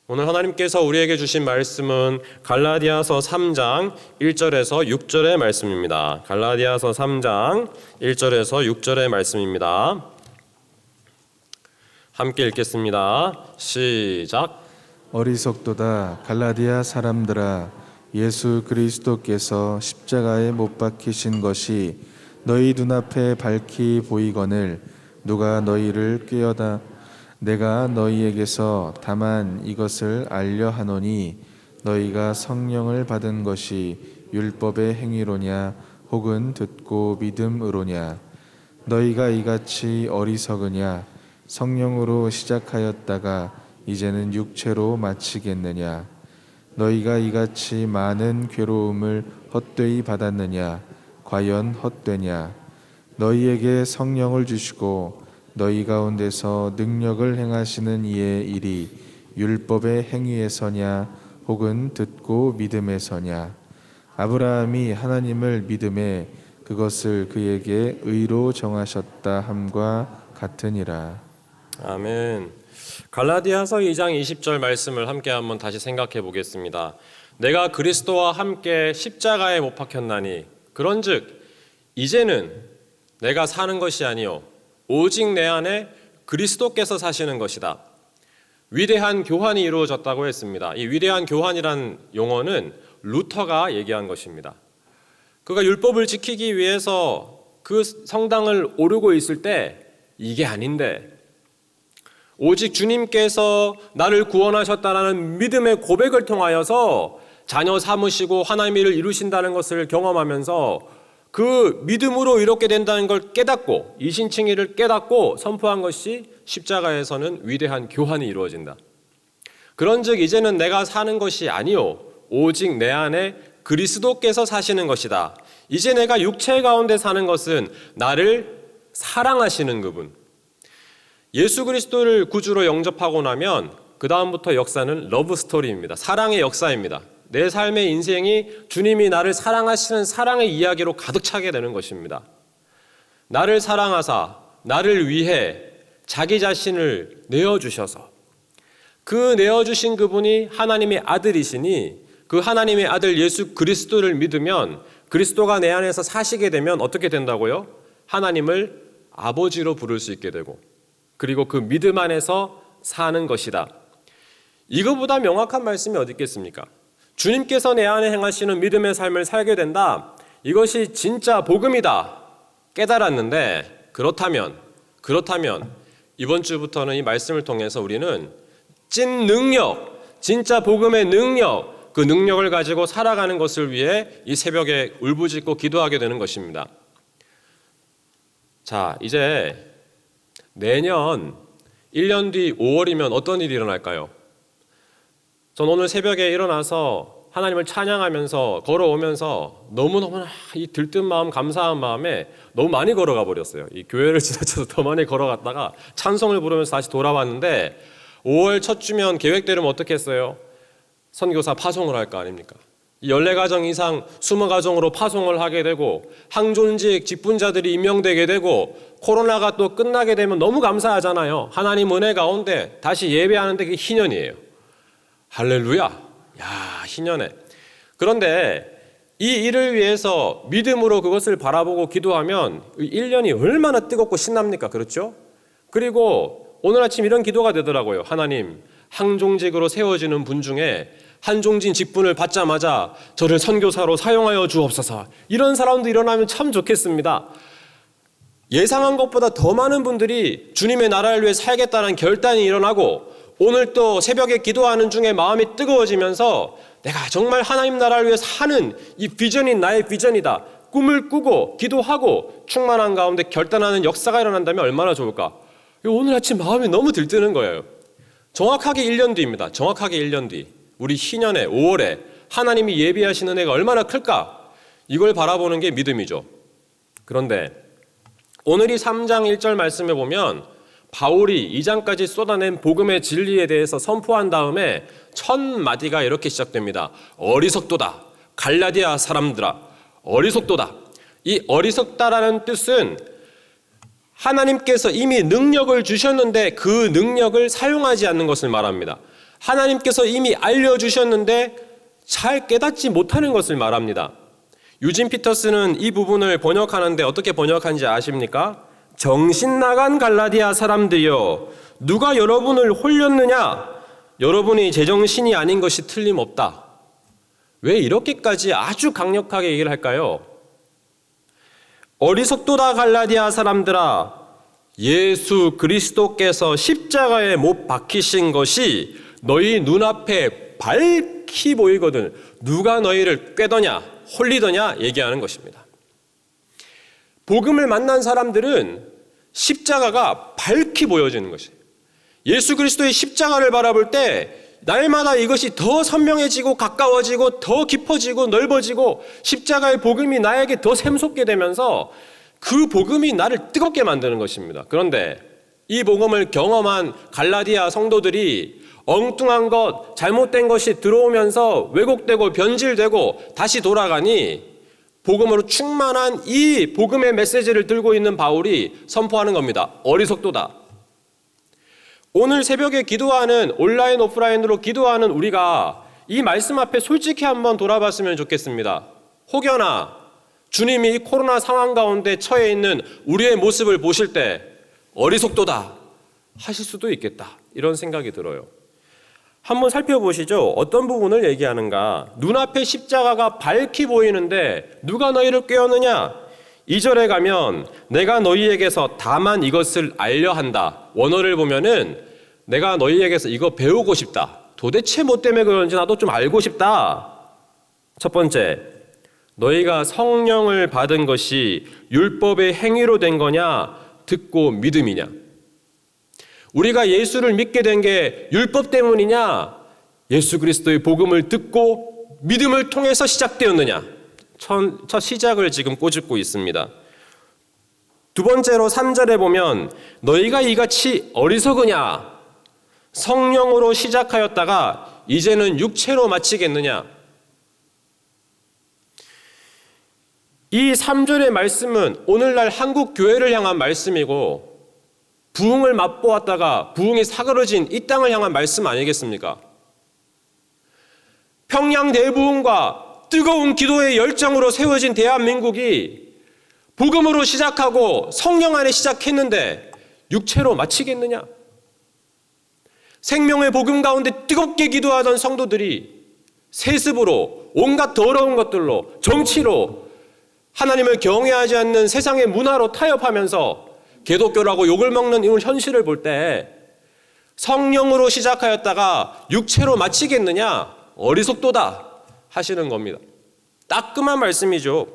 오늘 하나님께서 우리에게 주신 말씀은 갈라디아서 3장 1절에서 6절의 말씀입니다. 갈라디아서 3장 1절에서 6절의 말씀입니다. 함께 읽겠습니다. 시작. 어리석도다 갈라디아 사람들아, 예수 그리스도께서 십자가에 못 박히신 것이 너희 눈앞에 밝히 보이거늘 누가 너희를 꾀어다. 내가 너희에게서 다만 이것을 알려 하노니 너희가 성령을 받은 것이 율법의 행위로냐 혹은 듣고 믿음으로냐. 너희가 이같이 어리석으냐. 성령으로 시작하였다가 이제는 육체로 마치겠느냐. 너희가 이같이 많은 괴로움을 헛되이 받았느냐. 과연 헛되냐. 너희에게 성령을 주시고 너희 가운데서 능력을 행하시는 이의 일이 율법의 행위에서냐 혹은 듣고 믿음에서냐. 아브라함이 하나님을 믿음에 그것을 그에게 의로 정하셨다 함과 같으니라. 아멘. 갈라디아서 2장 20절 말씀을 함께 한번 다시 생각해 보겠습니다. 내가 그리스도와 함께 십자가에 못 박혔나니 그런즉 이제는 내가 사는 것이 아니요 오직 내 안에 그리스도께서 사시는 것이다. 위대한 교환이 이루어졌다고 했습니다. 이 위대한 교환이란 용어는 루터가 얘기한 것입니다. 그가 율법을 지키기 위해서 그 성당을 오르고 있을 때 이게 아닌데 오직 주님께서 나를 구원하셨다라는 믿음의 고백을 통하여서 자녀 삼으시고 하나님의 일을 이루신다는 것을 경험하면서 그 믿음으로 이렇게 된다는 걸 깨닫고 이신칭의를 깨닫고 선포한 것이 십자가에서는 위대한 교환이 이루어진다. 그런즉 이제는 내가 사는 것이 아니요 오직 내 안에 그리스도께서 사시는 것이다. 이제 내가 육체 가운데 사는 것은 나를 사랑하시는 그분, 예수 그리스도를 구주로 영접하고 나면 그 다음부터 역사는 러브 스토리입니다. 사랑의 역사입니다. 내 삶의 인생이 주님이 나를 사랑하시는 사랑의 이야기로 가득 차게 되는 것입니다. 나를 사랑하사 나를 위해 자기 자신을 내어주셔서 그 내어주신 그분이 하나님의 아들이시니 그 하나님의 아들 예수 그리스도를 믿으면 그리스도가 내 안에서 사시게 되면 어떻게 된다고요? 하나님을 아버지로 부를 수 있게 되고 그리고 그 믿음 안에서 사는 것이다. 이거보다 명확한 말씀이 어디 있겠습니까? 주님께서 내 안에 행하시는 믿음의 삶을 살게 된다. 이것이 진짜 복음이다. 깨달았는데 그렇다면 이번 주부터는 이 말씀을 통해서 우리는 찐 능력, 진짜 복음의 능력, 그 능력을 가지고 살아가는 것을 위해 이 새벽에 울부짖고 기도하게 되는 것입니다. 자, 이제 내년 1년 뒤 5월이면 어떤 일이 일어날까요? 전 오늘 새벽에 일어나서 하나님을 찬양하면서 걸어오면서 너무너무 이 들뜬 마음, 감사한 마음에 너무 많이 걸어가 버렸어요. 이 교회를 지나쳐서 더 많이 걸어갔다가 찬송을 부르면서 다시 돌아왔는데 5월 첫 주면 계획대로면 어떻게 했어요? 선교사 파송을 할 거 아닙니까? 14가정 이상 20가정으로 파송을 하게 되고 항존직 직분자들이 임명되게 되고 코로나가 또 끝나게 되면 너무 감사하잖아요. 하나님 은혜 가운데 다시 예배하는데 그게 희년이에요. 할렐루야. 야, 희년해. 그런데 이 일을 위해서 믿음으로 그것을 바라보고 기도하면 1년이 얼마나 뜨겁고 신납니까? 그렇죠? 그리고 오늘 아침 이런 기도가 되더라고요. 하나님, 항종직으로 세워지는 분 중에 한종진 직분을 받자마자 저를 선교사로 사용하여 주옵소서. 이런 사람도 일어나면 참 좋겠습니다. 예상한 것보다 더 많은 분들이 주님의 나라를 위해 살겠다는 결단이 일어나고 오늘 또 새벽에 기도하는 중에 마음이 뜨거워지면서 내가 정말 하나님 나라를 위해 사는 이 비전이 나의 비전이다. 꿈을 꾸고 기도하고 충만한 가운데 결단하는 역사가 일어난다면 얼마나 좋을까. 오늘 아침 마음이 너무 들뜨는 거예요. 정확하게 1년 뒤입니다. 정확하게 1년 뒤. 우리 희년에 5월에 하나님이 예비하시는 은혜가 얼마나 클까. 이걸 바라보는 게 믿음이죠. 그런데 오늘 이 3장 1절 말씀에 보면 바울이 2장까지 쏟아낸 복음의 진리에 대해서 선포한 다음에 첫 마디가 이렇게 시작됩니다. 어리석도다. 갈라디아 사람들아. 어리석도다. 이 어리석다라는 뜻은 하나님께서 이미 능력을 주셨는데 그 능력을 사용하지 않는 것을 말합니다. 하나님께서 이미 알려주셨는데 잘 깨닫지 못하는 것을 말합니다. 유진 피터스는 이 부분을 번역하는데 어떻게 번역하는지 아십니까? 정신 나간 갈라디아 사람들이여, 누가 여러분을 홀렸느냐? 여러분이 제정신이 아닌 것이 틀림없다. 왜 이렇게까지 아주 강력하게 얘기를 할까요? 어리석도다 갈라디아 사람들아, 예수 그리스도께서 십자가에 못 박히신 것이 너희 눈앞에 밝히 보이거든 누가 너희를 꾀더냐 홀리더냐 얘기하는 것입니다. 복음을 만난 사람들은 십자가가 밝히 보여지는 것이에요. 예수 그리스도의 십자가를 바라볼 때 날마다 이것이 더 선명해지고 가까워지고 더 깊어지고 넓어지고 십자가의 복음이 나에게 더 샘솟게 되면서 그 복음이 나를 뜨겁게 만드는 것입니다. 그런데 이 복음을 경험한 갈라디아 성도들이 엉뚱한 것, 잘못된 것이 들어오면서 왜곡되고 변질되고 다시 돌아가니 복음으로 충만한 이 복음의 메시지를 들고 있는 바울이 선포하는 겁니다. 어리석도다. 오늘 새벽에 기도하는 온라인 오프라인으로 기도하는 우리가 이 말씀 앞에 솔직히 한번 돌아봤으면 좋겠습니다. 혹여나 주님이 이 코로나 상황 가운데 처해 있는 우리의 모습을 보실 때 어리석도다 하실 수도 있겠다, 이런 생각이 들어요. 한번 살펴보시죠. 어떤 부분을 얘기하는가? 눈앞에 십자가가 밝히 보이는데 누가 너희를 꾀었느냐? 2절에 가면 내가 너희에게서 다만 이것을 알려 한다. 원어를 보면은 내가 너희에게서 이거 배우고 싶다. 도대체 뭐 때문에 그런지 나도 좀 알고 싶다. 첫 번째, 너희가 성령을 받은 것이 율법의 행위로 된 거냐, 듣고 믿음이냐? 우리가 예수를 믿게 된 게 율법 때문이냐, 예수 그리스도의 복음을 듣고 믿음을 통해서 시작되었느냐? 첫 시작을 지금 꼬집고 있습니다. 두 번째로 3절에 보면 너희가 이같이 어리석으냐? 성령으로 시작하였다가 이제는 육체로 마치겠느냐? 이 3절의 말씀은 오늘날 한국 교회를 향한 말씀이고 부흥을 맛보았다가 부흥이 사그러진 이 땅을 향한 말씀 아니겠습니까? 평양 대부흥과 뜨거운 기도의 열정으로 세워진 대한민국이 복음으로 시작하고 성령 안에 시작했는데 육체로 마치겠느냐? 생명의 복음 가운데 뜨겁게 기도하던 성도들이 세습으로 온갖 더러운 것들로 정치로 하나님을 경외하지 않는 세상의 문화로 타협하면서 개독교라고 욕을 먹는 이 현실을 볼 때 성령으로 시작하였다가 육체로 마치겠느냐? 어리석도다 하시는 겁니다. 따끔한 말씀이죠.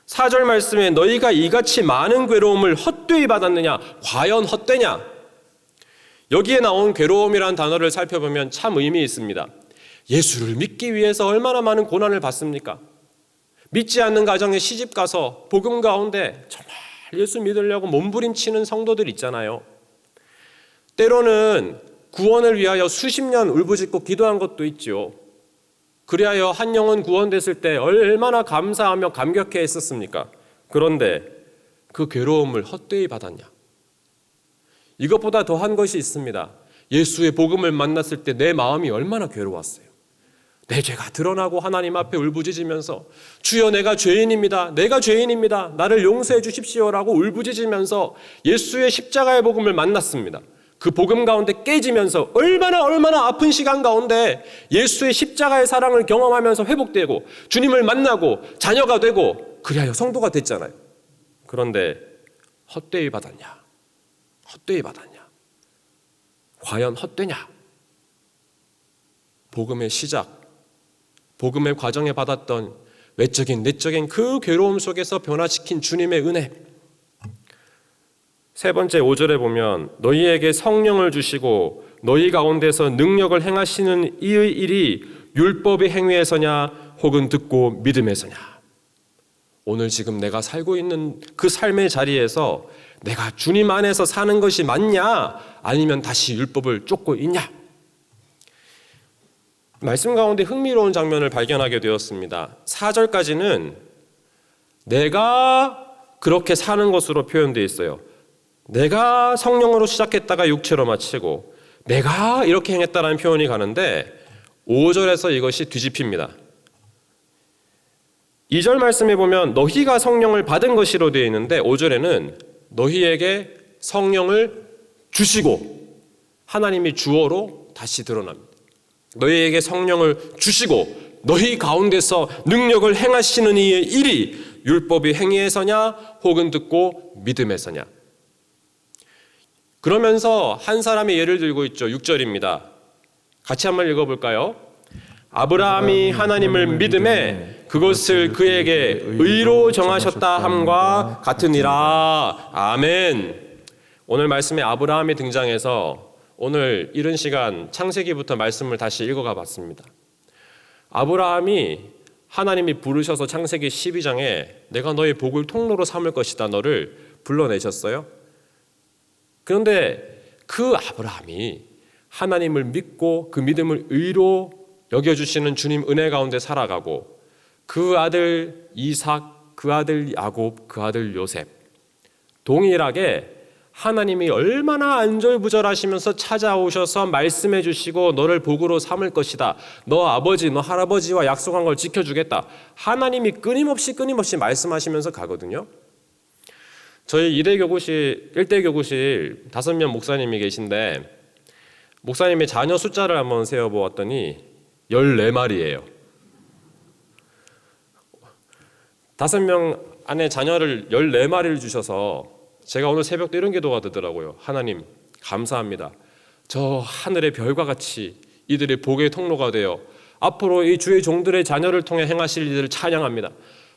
4절 말씀에 너희가 이같이 많은 괴로움을 헛되이 받았느냐? 과연 헛되냐? 여기에 나온 괴로움이라는 단어를 살펴보면 참 의미 있습니다. 예수를 믿기 위해서 얼마나 많은 고난을 받습니까? 믿지 않는 가정에 시집 가서 복음 가운데 정말 예수 믿으려고 몸부림치는 성도들 있잖아요. 때로는 구원을 위하여 수십 년 울부짖고 기도한 것도 있죠. 그리하여 한 영혼 구원됐을 때 얼마나 감사하며 감격해 했었습니까? 그런데 그 괴로움을 헛되이 받았냐? 이것보다 더한 것이 있습니다. 예수의 복음을 만났을 때 내 마음이 얼마나 괴로웠어요. 내 죄가 드러나고 하나님 앞에 울부짖으면서 주여 내가 죄인입니다. 내가 죄인입니다. 나를 용서해 주십시오라고 울부짖으면서 예수의 십자가의 복음을 만났습니다. 그 복음 가운데 깨지면서 얼마나 아픈 시간 가운데 예수의 십자가의 사랑을 경험하면서 회복되고 주님을 만나고 자녀가 되고 그리하여 성도가 됐잖아요. 그런데 헛되이 받았냐? 헛되이 받았냐? 과연 헛되냐? 복음의 시작, 복음의 과정에 받았던 외적인 내적인 그 괴로움 속에서 변화시킨 주님의 은혜. 세 번째 5절에 보면 너희에게 성령을 주시고 너희 가운데서 능력을 행하시는 이의 일이 율법의 행위에서냐 혹은 듣고 믿음에서냐. 오늘 지금 내가 살고 있는 그 삶의 자리에서 내가 주님 안에서 사는 것이 맞냐 아니면 다시 율법을 쫓고 있냐. 말씀 가운데 흥미로운 장면을 발견하게 되었습니다. 4절까지는 내가 그렇게 사는 것으로 표현되어 있어요. 내가 성령으로 시작했다가 육체로 마치고 내가 이렇게 행했다라는 표현이 가는데 5절에서 이것이 뒤집힙니다. 2절 말씀에 보면 너희가 성령을 받은 것이로 되어 있는데 5절에는 너희에게 성령을 주시고, 하나님이 주어로 다시 드러납니다. 너희에게 성령을 주시고 너희 가운데서 능력을 행하시는 이의 일이 율법이 행위에서냐 혹은 듣고 믿음에서냐. 그러면서 한 사람이 예를 들고 있죠. 6절입니다. 같이 한번 읽어볼까요? 아브라함이 하나님을 믿음에 그것을 그에게 의로 정하셨다 함과 같으니라. 아멘. 오늘 말씀에 아브라함이 등장해서 오늘 이른 시간 창세기부터 말씀을 다시 읽어가 봤습니다. 아브라함이 하나님이 부르셔서 창세기 12장에 내가 너의 복을 통로로 삼을 것이다 너를 불러내셨어요. 그런데 그 아브라함이 하나님을 믿고 그 믿음을 의로 여겨주시는 주님 은혜 가운데 살아가고 그 아들 이삭, 그 아들 야곱, 그 아들 요셉 동일하게 하나님이 얼마나 안절부절하시면서 찾아오셔서 말씀해 주시고 너를 복으로 삼을 것이다. 너 아버지, 너 할아버지와 약속한 걸 지켜주겠다. 하나님이 끊임없이 말씀하시면서 가거든요. 저희 1대 교구실 5명 목사님이 계신데 목사님의 자녀 숫자를 한번 세어보았더니 14마리예요. 5명 안에 자녀를 14마리를 주셔서 제가 오늘 새벽도 이런 기도가 되더라고요. 하나님 감사합니다. 저 하늘의 별과 같이 이들의 복의 통로가 되어 앞으로 이 주의 종들의 자녀를 통해 행하실 일들을 찬양합니다.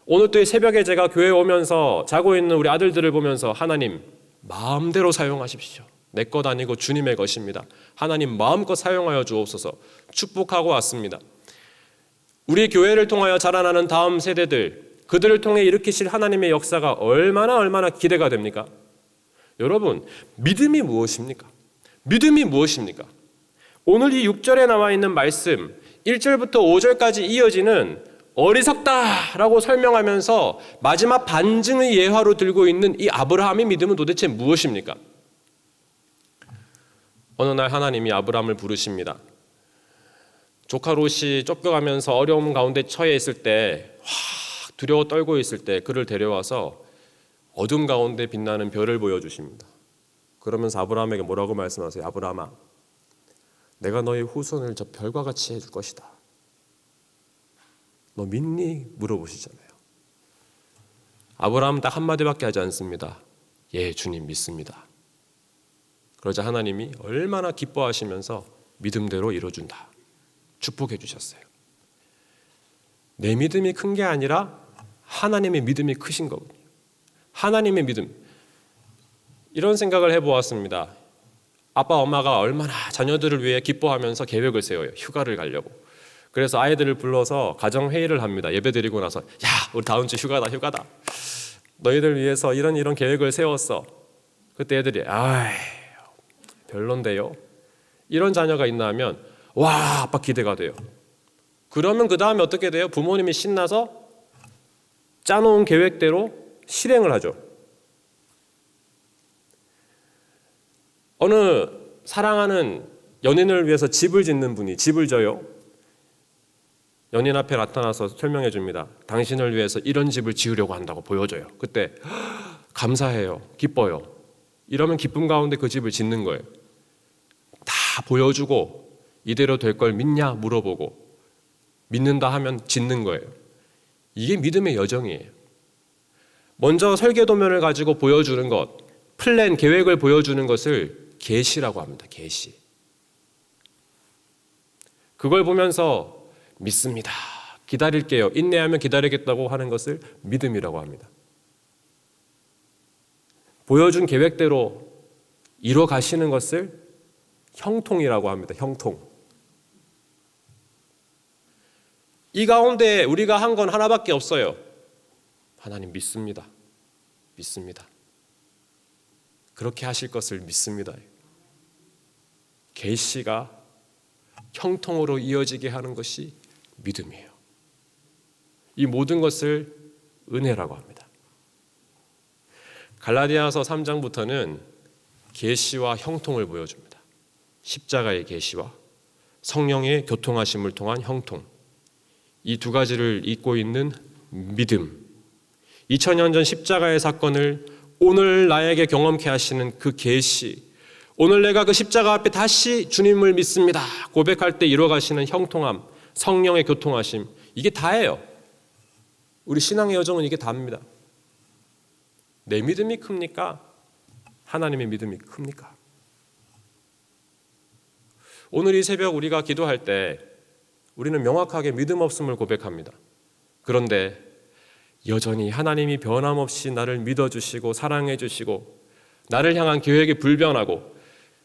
오늘 또 이 새벽에 제가 교회에 오면서 자고 있는 우리 아들들을 보면서 하나님 마음대로 사용하십시오. 내 것 아니고 주님의 것입니다. 하나님 마음껏 사용하여 주옵소서. 축복하고 왔습니다. 우리 교회를 통하여 자라나는 다음 세대들, 그들을 통해 일으키실 하나님의 역사가 얼마나 기대가 됩니까? 여러분, 믿음이 무엇입니까? 믿음이 무엇입니까? 오늘 이 6절에 나와 있는 말씀 1절부터 5절까지 이어지는 어리석다라고 설명하면서 마지막 반증의 예화로 들고 있는 이 아브라함의 믿음은 도대체 무엇입니까? 어느 날 하나님이 아브라함을 부르십니다. 조카 롯이 쫓겨가면서 어려움 가운데 처해 있을 때, 두려워 떨고 있을 때 그를 데려와서 어둠 가운데 빛나는 별을 보여주십니다. 그러면서 아브라함에게 뭐라고 말씀하세요? 아브라함아, 내가 너의 후손을 저 별과 같이 해줄 것이다. 너 믿니? 물어보시잖아요. 아브라함은 딱 한마디밖에 하지 않습니다. 예, 주님 믿습니다. 그러자 하나님이 얼마나 기뻐하시면서 믿음대로 이뤄준다. 축복해 주셨어요. 내 믿음이 큰 게 아니라 하나님의 믿음이 크신 거거든요. 하나님의 믿음. 이런 생각을 해보았습니다. 아빠 엄마가 얼마나 자녀들을 위해 기뻐하면서 계획을 세워요. 휴가를 가려고. 그래서 아이들을 불러서 가정회의를 합니다. 예배 드리고 나서 야, 우리 다음 주 휴가다. 너희들 위해서 이런 계획을 세웠어. 그때 애들이 별론데요. 이런 자녀가 있나 하면 와, 아빠 기대가 돼요. 그러면 그 다음에 어떻게 돼요? 부모님이 신나서 짜놓은 계획대로 실행을 하죠. 어느 사랑하는 연인을 위해서 집을 짓는 분이 집을 져요. 연인 앞에 나타나서 설명해 줍니다. 당신을 위해서 이런 집을 지으려고 한다고 보여줘요. 그때 감사해요. 기뻐요. 이러면 기쁨 가운데 그 집을 짓는 거예요. 다 보여주고 이대로 될 걸 믿냐 물어보고 믿는다 하면 짓는 거예요. 이게 믿음의 여정이에요. 먼저 설계도면을 가지고 보여주는 것, 플랜, 계획을 보여주는 것을 계시라고 합니다. 계시. 그걸 보면서 믿습니다. 기다릴게요. 인내하면 기다리겠다고 하는 것을 믿음이라고 합니다. 보여준 계획대로 이뤄 가시는 것을 형통이라고 합니다. 형통. 이 가운데 우리가 한 건 하나밖에 없어요. 하나님 믿습니다. 믿습니다. 그렇게 하실 것을 믿습니다. 계시가 형통으로 이어지게 하는 것이 믿음이에요. 이 모든 것을 은혜라고 합니다. 갈라디아서 3장부터는 계시와 형통을 보여줍니다. 십자가의 계시와 성령의 교통하심을 통한 형통, 이 두 가지를 잇고 있는 믿음, 2000년 전 십자가의 사건을 오늘 나에게 경험케 하시는 그 계시, 오늘 내가 그 십자가 앞에 다시 주님을 믿습니다 고백할 때 이루어가시는 형통함, 성령의 교통하심, 이게 다예요. 우리 신앙의 여정은 이게 다입니다. 내 믿음이 큽니까? 하나님의 믿음이 큽니까? 오늘 이 새벽 우리가 기도할 때 우리는 명확하게 믿음 없음을 고백합니다. 그런데 여전히 하나님이 변함없이 나를 믿어주시고 사랑해주시고 나를 향한 계획이 불변하고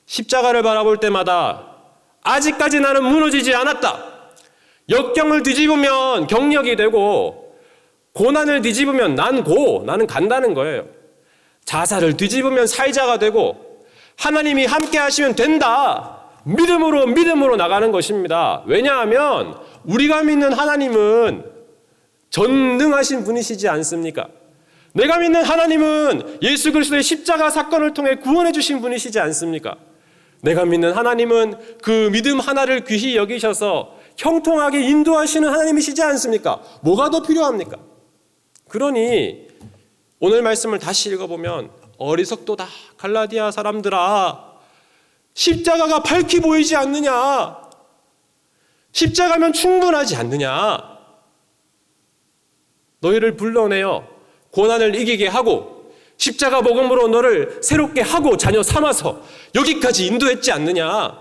십자가를 바라볼 때마다 아직까지 나는 무너지지 않았다. 역경을 뒤집으면 경력이 되고 고난을 뒤집으면 나는 간다는 거예요. 자살을 뒤집으면 살자가 되고 하나님이 함께 하시면 된다. 믿음으로 나가는 것입니다. 왜냐하면 우리가 믿는 하나님은 전능하신 분이시지 않습니까? 내가 믿는 하나님은 예수 그리스도의 십자가 사건을 통해 구원해 주신 분이시지 않습니까? 내가 믿는 하나님은 그 믿음 하나를 귀히 여기셔서 형통하게 인도하시는 하나님이시지 않습니까? 뭐가 더 필요합니까? 그러니 오늘 말씀을 다시 읽어보면 어리석도다 갈라디아 사람들아, 십자가가 밝히 보이지 않느냐? 십자가면 충분하지 않느냐? 너희를 불러내어 고난을 이기게 하고 십자가 복음으로 너를 새롭게 하고 자녀 삼아서 여기까지 인도했지 않느냐?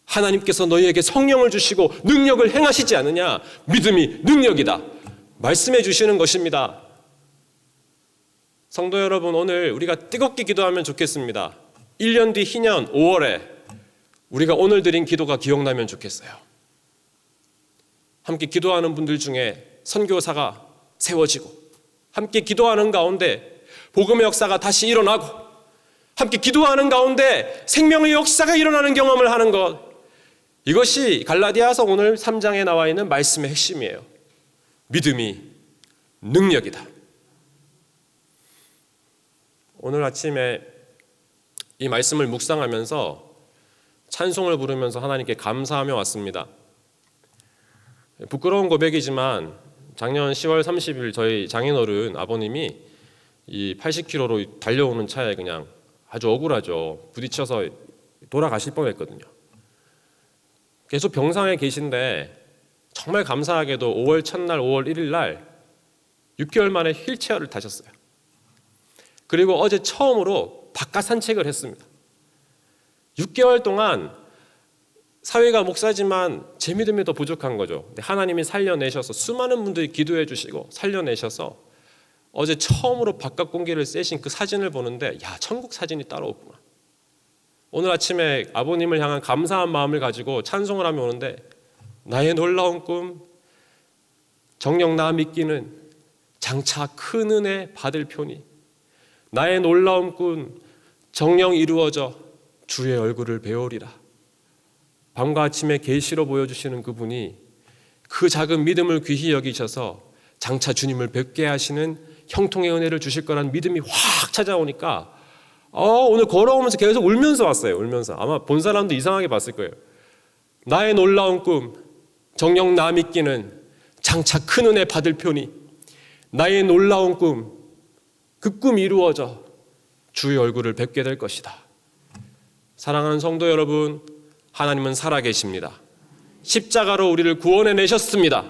하나님께서 너희에게 성령을 주시고 능력을 행하시지 않느냐? 믿음이 능력이다 말씀해 주시는 것입니다. 성도 여러분, 오늘 우리가 뜨겁게 기도하면 좋겠습니다. 1년 뒤 희년 5월에 우리가 오늘 드린 기도가 기억나면 좋겠어요. 함께 기도하는 분들 중에 선교사가 세워지고 함께 기도하는 가운데 복음의 역사가 다시 일어나고 함께 기도하는 가운데 생명의 역사가 일어나는 경험을 하는 것, 이것이 갈라디아서 오늘 3장에 나와 있는 말씀의 핵심이에요. 믿음이 능력이다. 오늘 아침에 이 말씀을 묵상하면서 찬송을 부르면서 하나님께 감사하며 왔습니다. 부끄러운 고백이지만 작년 10월 30일 저희 장인어른 아버님이 이 80km로 달려오는 차에 그냥 아주 억울하죠. 부딪혀서 돌아가실 뻔했거든요. 계속 병상에 계신데 정말 감사하게도 5월 첫날 5월 1일 날 6개월 만에 휠체어를 타셨어요. 그리고 어제 처음으로 바깥 산책을 했습니다. 6개월 동안 사회가 목사지만 제 믿음이 더 부족한 거죠. 근데 하나님이 살려내셔서 수많은 분들이 기도해 주시고 살려내셔서 어제 처음으로 바깥 공기를 쐬신 그 사진을 보는데 야, 천국 사진이 따로 없구나. 오늘 아침에 아버님을 향한 감사한 마음을 가지고 찬송을 하며 오는데 나의 놀라운 꿈 정녕 나 믿기는 장차 큰 은혜 받을 표니 나의 놀라운 꿈 정녕 이루어져 주의 얼굴을 배우리라. 밤과 아침에 계시로 보여주시는 그분이 그 작은 믿음을 귀히 여기셔서 장차 주님을 뵙게 하시는 형통의 은혜를 주실 거라는 믿음이 확 찾아오니까 오늘 걸어오면서 계속 울면서 왔어요. 울면서. 아마 본 사람도 이상하게 봤을 거예요. 나의 놀라운 꿈 정녕 나 믿기는 장차 큰 은혜 받을 표니 나의 놀라운 꿈 그 꿈 이루어져 주의 얼굴을 뵙게 될 것이다. 사랑하는 성도 여러분, 하나님은 살아계십니다. 십자가로 우리를 구원해 내셨습니다.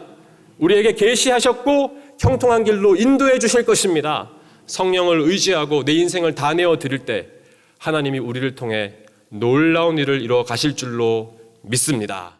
우리에게 계시하셨고 형통한 길로 인도해 주실 것입니다. 성령을 의지하고 내 인생을 다 내어 드릴 때 하나님이 우리를 통해 놀라운 일을 이루어 가실 줄로 믿습니다.